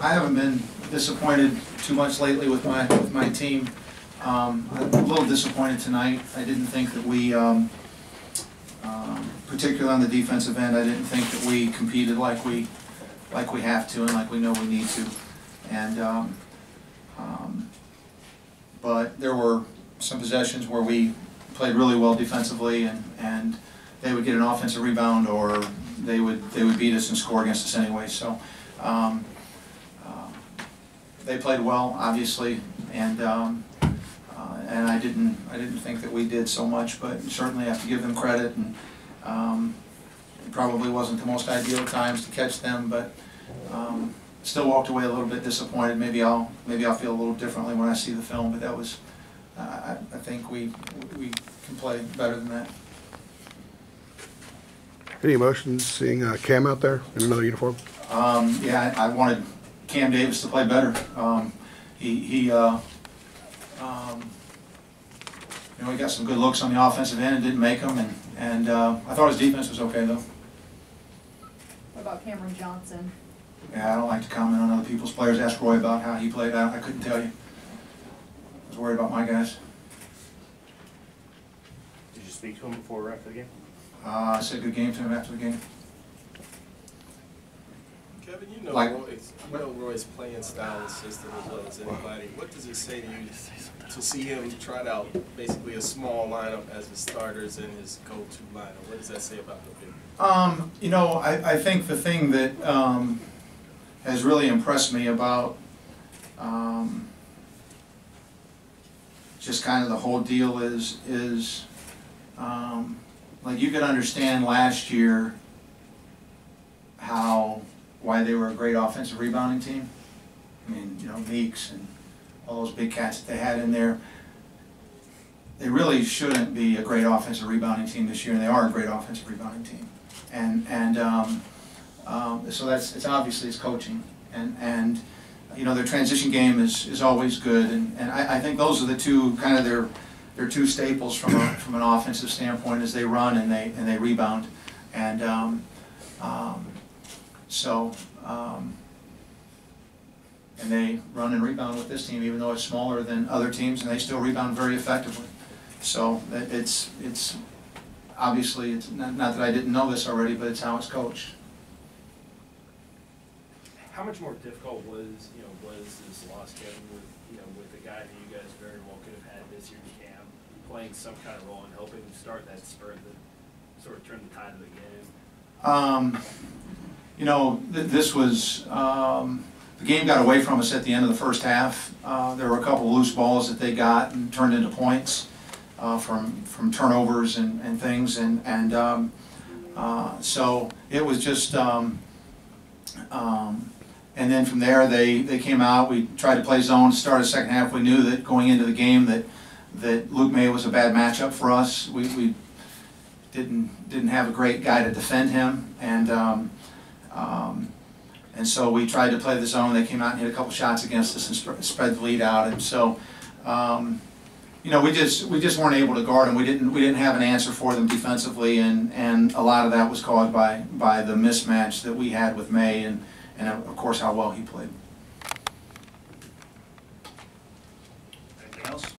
I haven't been disappointed too much lately with my team. I'm a little disappointed tonight. I didn't think that we, particularly on the defensive end, I didn't think that we competed like we have to and like we know we need to. And but there were some possessions where we played really well defensively, and they would get an offensive rebound, or they would beat us and score against us anyway. So they played well, obviously, and I didn't think that we did so much, but certainly have to give them credit. And it probably wasn't the most ideal times to catch them, but still walked away a little bit disappointed. Maybe I'll feel a little differently when I see the film, but that was I think we can play better than that. Any emotions seeing Cam out there in another uniform? Yeah, I wanted Cam Davis to play better. He got some good looks on the offensive end and didn't make them, and I thought his defense was okay though. What about Cameron Johnson? Yeah, I don't like to comment on other people's players. Ask Roy about how he played out. I couldn't tell you. I was worried about my guys. Did you speak to him before or after the game? I said good game to him after the game. Kevin, you know Roy's playing style and system as well as anybody. What does it say to you to see him trot out basically a small lineup as his starters and his go-to lineup? What does that say about him? I think the thing that has really impressed me about just kind of the whole deal is like you could understand last year why they were a great offensive rebounding team. I mean, Meeks and all those big cats that they had in there. They really shouldn't be a great offensive rebounding team this year, and they are a great offensive rebounding team. So it's obviously it's coaching, and their transition game is always good, and I think those are the two kind of their two staples from an offensive standpoint, is they run and they rebound, and and they run and rebound with this team, even though it's smaller than other teams, and they still rebound very effectively. So it's obviously, it's not that I didn't know this already, but it's how it's coached. How much more difficult was this loss, Kevin, with the guy that you guys very well could have had this year, Cam, playing some kind of role in helping start that spurt that sort of turned the tide of the game? This was the game got away from us at the end of the first half. There were a couple of loose balls that they got and turned into points from turnovers and things, and so it was just. And then from there, they came out. We tried to play zone to start the second half. We knew that going into the game that Luke May was a bad matchup for us. We didn't have a great guy to defend him, and so we tried to play the zone. They came out and hit a couple shots against us and spread the lead out. And so we just weren't able to guard them. We didn't have an answer for them defensively, and a lot of that was caused by the mismatch that we had with May and of course how well he played.